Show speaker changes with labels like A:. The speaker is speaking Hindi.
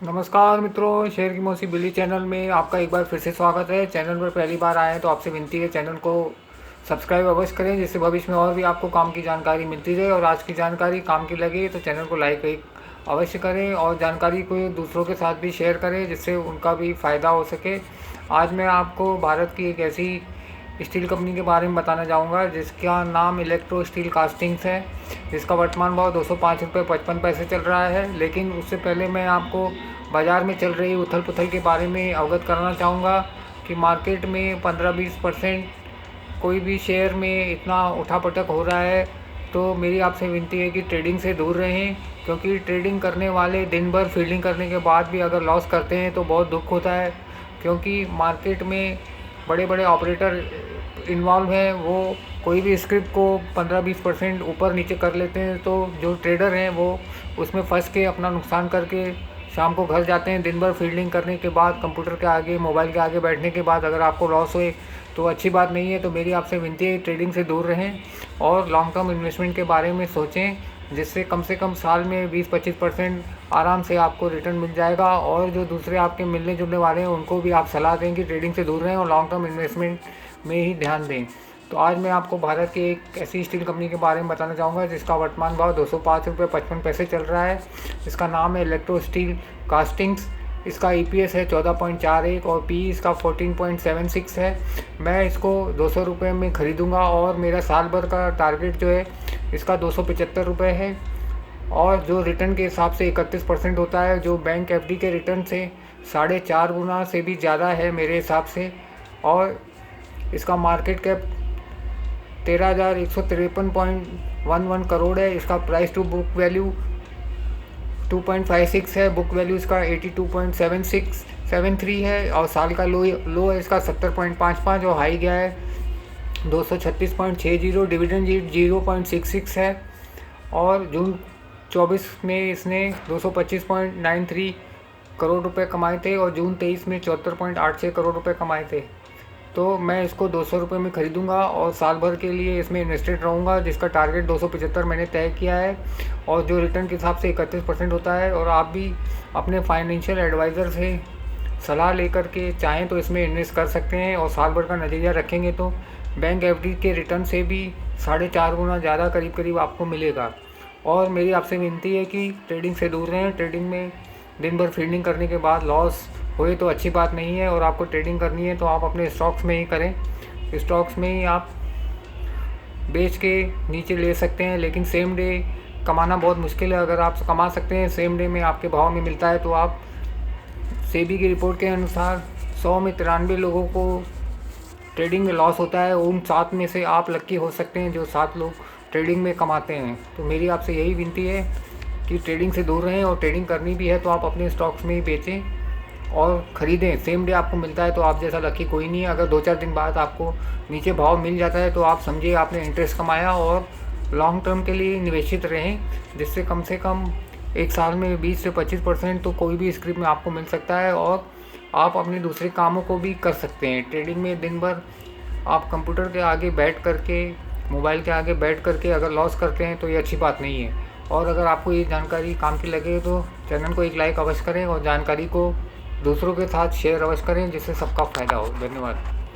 A: नमस्कार मित्रों, शेयर की मौसी बिल्ली चैनल में आपका एक बार फिर से स्वागत है। चैनल पर पहली बार आए हैं तो आपसे विनती है चैनल को सब्सक्राइब अवश्य करें, जिससे भविष्य में और भी आपको काम की जानकारी मिलती रहे और आज की जानकारी काम की लगे तो चैनल को लाइक एक अवश्य करें और जानकारी को दूसरों के साथ भी शेयर करें जिससे उनका भी फ़ायदा हो सके। आज मैं आपको भारत की एक ऐसी स्टील कंपनी के बारे में बताना चाहूँगा जिसका नाम इलेक्ट्रो स्टील कास्टिंग्स है, जिसका वर्तमान भाव 205 रुपये 55 पैसे चल रहा है। लेकिन उससे पहले मैं आपको बाज़ार में चल रही उथल पुथल के बारे में अवगत कराना चाहूँगा कि मार्केट में 15-20% कोई भी शेयर में इतना उठापटक हो रहा है। तो मेरी आपसे विनती है कि ट्रेडिंग से दूर रहें, क्योंकि ट्रेडिंग करने वाले दिन भर फील्डिंग करने के बाद भी अगर लॉस करते हैं तो बहुत दुख होता है, क्योंकि मार्केट में बड़े बड़े ऑपरेटर इन्वॉल्व हैं। वो कोई भी स्क्रिप्ट को 15-20% ऊपर नीचे कर लेते हैं, तो जो ट्रेडर हैं वो उसमें फंस के अपना नुकसान करके शाम को घर जाते हैं। दिन भर फील्डिंग करने के बाद कंप्यूटर के आगे मोबाइल के आगे बैठने के बाद अगर आपको लॉस हुए तो अच्छी बात नहीं है। तो मेरी आपसे विनती है ट्रेडिंग से दूर रहें और लॉन्ग टर्म इन्वेस्टमेंट के बारे में सोचें, जिससे कम से कम साल में 20-25% आराम से आपको रिटर्न मिल जाएगा। और जो दूसरे आपके मिलने जुलने वाले हैं उनको भी आप सलाह दें कि ट्रेडिंग से दूर रहें और लॉन्ग टर्म इन्वेस्टमेंट में ही ध्यान दें। तो आज मैं आपको भारत की एक ऐसी स्टील कंपनी के बारे में बताना चाहूँगा जिसका वर्तमान भाव 205 रुपये 55 पैसे चल रहा है। इसका नाम है इलेक्ट्रो स्टील कास्टिंग्स। इसका EPS है 14.41 और PE इसका 14.76 है। मैं इसको 200 रुपये में ख़रीदूँगा और मेरा साल भर का टारगेट जो है इसका 275 रुपये है। और जो रिटर्न के हिसाब से 31% होता है, जो बैंक FD के रिटर्न से 4.5 गुना से भी ज़्यादा है मेरे हिसाब से। और इसका मार्केट कैप 13,153.11 करोड़ है। इसका प्राइस टू बुक वैल्यू 2.56 है। बुक वैल्यू इसका 82.73 है और साल का लो है इसका 70.55 और हाई गया है 236.60। डिविडेंड यील्ड 0.66 है और जून 24 में इसने 225.93 करोड़ रुपए कमाए थे और जून 23 में 74.86 करोड़ रुपए कमाए थे। तो मैं इसको 200 रुपये में ख़रीदूँगा और साल भर के लिए इसमें इन्वेस्टेड रहूँगा, जिसका टारगेट 275 मैंने तय किया है और जो रिटर्न के हिसाब से 31% होता है। और आप भी अपने फाइनेंशियल एडवाइज़र से सलाह लेकर के चाहें तो इसमें इन्वेस्ट कर सकते हैं और साल भर का नतीजा रखेंगे तो बैंक FD के रिटर्न से भी 4.5 गुना ज़्यादा करीब करीब आपको मिलेगा। और मेरी आपसे विनती है कि ट्रेडिंग से दूर रहें। ट्रेडिंग में दिन भर फील्डिंग करने के बाद लॉस होए तो अच्छी बात नहीं है। और आपको ट्रेडिंग करनी है तो आप अपने स्टॉक्स में ही करें। स्टॉक्स में ही आप बेच के नीचे ले सकते हैं, लेकिन सेम डे कमाना बहुत मुश्किल है। अगर आप कमा सकते हैं सेम डे में आपके भाव में मिलता है तो आप सेबी की रिपोर्ट के अनुसार 100 में 93 लोगों को ट्रेडिंग में लॉस होता है। उन 7 में से आप लक्की हो सकते हैं जो 7 लोग ट्रेडिंग में कमाते हैं। तो मेरी आपसे यही विनती है कि ट्रेडिंग से दूर रहें और ट्रेडिंग करनी भी है तो आप अपने स्टॉक्स में ही बेचें और ख़रीदें। सेम डे आपको मिलता है तो आप जैसा लकी कोई नहीं है। अगर 2-4 दिन बाद आपको नीचे भाव मिल जाता है तो आप समझिए आपने इंटरेस्ट कमाया और लॉन्ग टर्म के लिए निवेशित रहें, जिससे कम से कम एक साल में 20 से 25% तो कोई भी स्क्रिप्ट में आपको मिल सकता है और आप अपने दूसरे कामों को भी कर सकते हैं। ट्रेडिंग में दिन भर आप कंप्यूटर के आगे बैठ करके मोबाइल के आगे बैठ करके अगर लॉस करते हैं तो ये अच्छी बात नहीं है। और अगर आपको ये जानकारी काम की लगे तो चैनल को एक लाइक अवश्य करें और जानकारी को दूसरों के साथ शेयर अवश्य करें, जिससे सबका फ़ायदा हो। धन्यवाद।